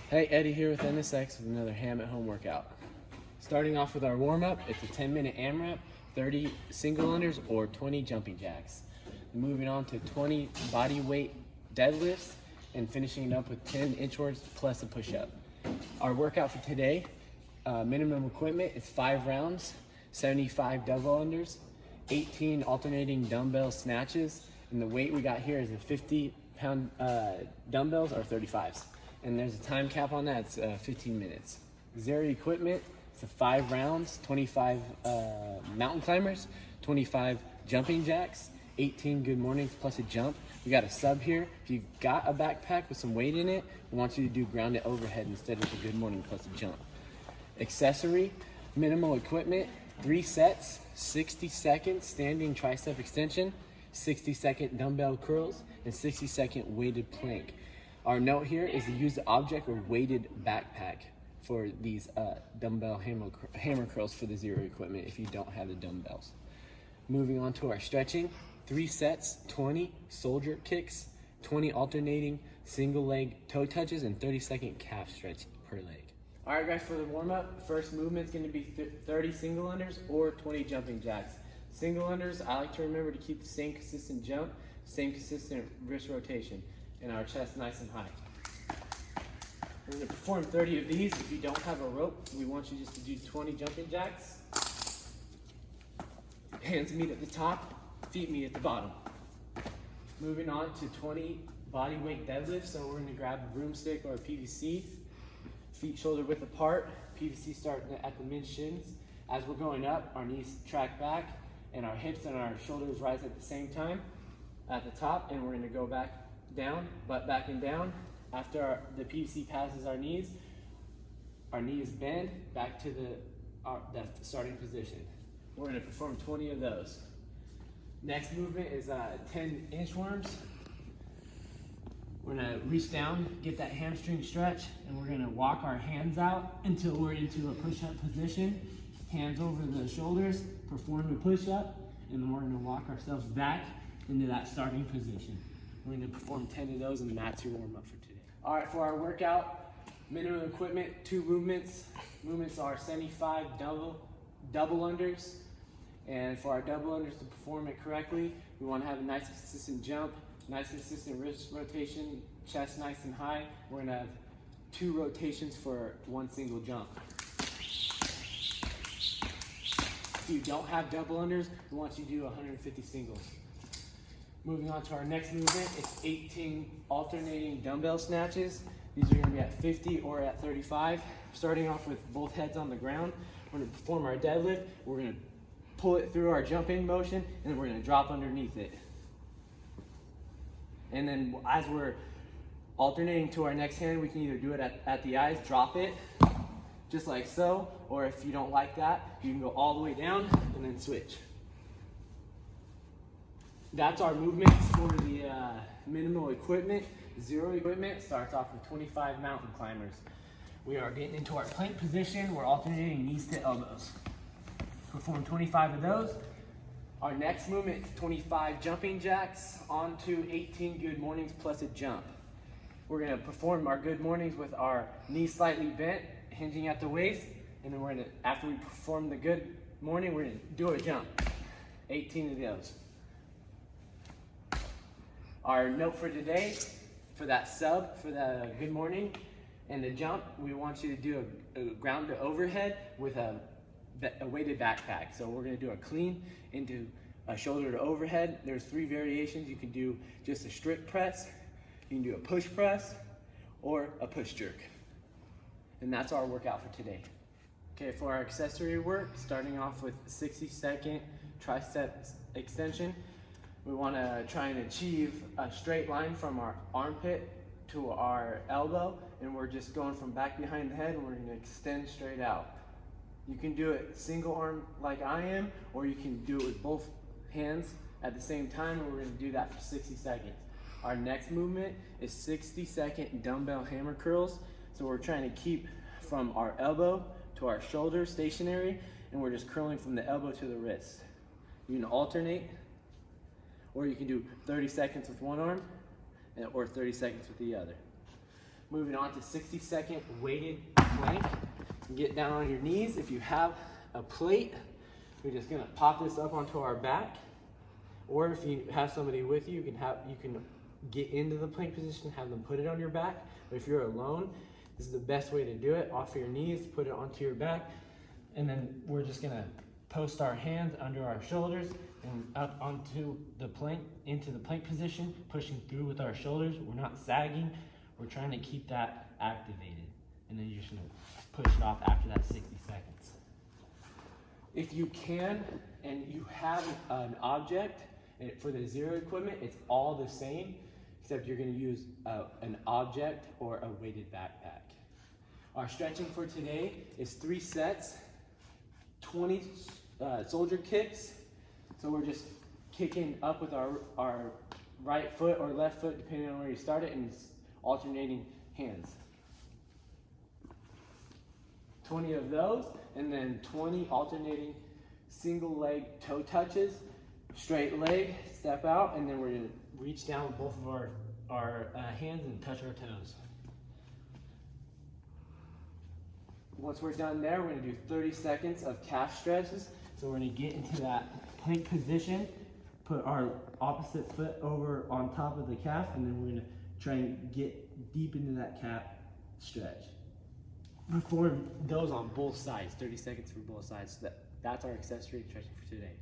Hey, Eddie here with NSX with another ham at home workout. Starting off with our warm-up, it's a 10-minute AMRAP, 30 single unders or 20 jumping jacks. Moving on to 20 bodyweight deadlifts and finishing it up with 10 inchworms plus a push-up. Our workout for today, minimum equipment is 5 rounds, 75 double unders, 18 alternating dumbbell snatches, and the weight we got here is a 50-pound dumbbells or 35s. And there's a time cap on that, it's 15 minutes. Zero equipment, it's a 5 rounds, 25 mountain climbers, 25 jumping jacks, 18 good mornings plus a jump. We got a sub here. If you got a backpack with some weight in it, we want you to do grounded overhead instead of the good morning plus a jump. Accessory, minimal equipment, 3 sets, 60 seconds standing tricep extension, 60-second dumbbell curls, and 60-second weighted plank. Our note here is to use the object or weighted backpack for these dumbbell hammer curls for the zero equipment if you don't have the dumbbells. Moving on to our stretching, 3 sets, 20 soldier kicks, 20 alternating single leg toe touches, and 30-second calf stretch per leg. All right, guys, for the warm-up, first movement is going to be 30 single unders or 20 jumping jacks. Single unders, I like to remember to keep the same consistent jump, same consistent wrist rotation, and our chest nice and high. We're going to perform 30 of these. If you don't have a rope, we want you just to do 20 jumping jacks. Hands meet at the top, feet meet at the bottom. Moving on to 20 bodyweight deadlifts. So we're going to grab a broomstick or a PVC, feet shoulder width apart, PVC starting at the mid shins. As we're going up, our knees track back and our hips and our shoulders rise at the same time at the top, and we're going to go back down, butt back and down. After the PVC passes our knees bend back to the starting position. We're going to perform 20 of those. Next movement is 10 inchworms. We're going to reach down, get that hamstring stretch, and we're going to walk our hands out until we're into a push-up position. Hands over the shoulders, perform the push-up, and then we're going to walk ourselves back into that starting position. We're going to perform 10 of those, and that's your warm-up for today. All right, for our workout, minimum equipment, 2 movements. Movements are 75 double unders. And for our double unders to perform it correctly, we want to have a nice consistent jump, nice consistent wrist rotation, chest nice and high. We're going to have 2 rotations for 1 single jump. If you don't have double unders, we want you to do 150 singles. Moving on to our next movement, it's 18 alternating dumbbell snatches. These are going to be at 50 or at 35. Starting off with both heads on the ground, we're going to perform our deadlift. We're going to pull it through our jumping motion, and then we're going to drop underneath it. And then as we're alternating to our next hand, we can either do it at the eyes, drop it, just like so, or if you don't like that, you can go all the way down and then switch. That's our movements for the minimal equipment. Zero equipment starts off with 25 mountain climbers. We are getting into our plank position. We're alternating knees to elbows. Perform 25 of those. Our next movement is 25 jumping jacks onto 18 good mornings plus a jump. We're going to perform our good mornings with our knees slightly bent, hinging at the waist, and then we're going to, after we perform the good morning, we're going to do a jump. 18 of those. Our note for today, for that sub, for the good morning and the jump, we want you to do a ground to overhead with a weighted backpack. So we're going to do a clean into a shoulder to overhead. There's 3 variations. You can do just a strict press, you can do a push press, or a push jerk. And that's our workout for today. Okay, for our accessory work, starting off with 60-second tricep extension. We want to try and achieve a straight line from our armpit to our elbow, and we're just going from back behind the head, and we're going to extend straight out. You can do it single arm like I am, or you can do it with both hands at the same time, and we're going to do that for 60 seconds. Our next movement is 60-second dumbbell hammer curls. So we're trying to keep from our elbow to our shoulder stationary, and we're just curling from the elbow to the wrist. You can alternate, or you can do 30 seconds with one arm or 30 seconds with the other. Moving on to 60-second weighted plank. Get down on your knees. If you have a plate, we're just gonna pop this up onto our back. Or if you have somebody with you, you can get into the plank position, have them put it on your back. But if you're alone, this is the best way to do it. Off your knees, put it onto your back, and then we're just gonna post our hands under our shoulders and up onto the plank, into the plank position, pushing through with our shoulders. We're not sagging, we're trying to keep that activated. And then you're just gonna push it off after that 60 seconds. If you can, and you have an object, and for the zero equipment, it's all the same, except you're gonna use an object or a weighted backpack. Our stretching for today is 3 sets, 20 soldier kicks. So we're just kicking up with our right foot or left foot, depending on where you start it, and alternating hands. 20 of those, and then 20 alternating single leg toe touches, straight leg, step out, and then we're gonna reach down with both of our hands and touch our toes. Once we're done there, we're gonna do 30 seconds of calf stretches. So we're gonna get into that plank position, put our opposite foot over on top of the calf, and then we're gonna try and get deep into that calf stretch. Perform those on both sides, 30 seconds for both sides. So that's our accessory stretching for today.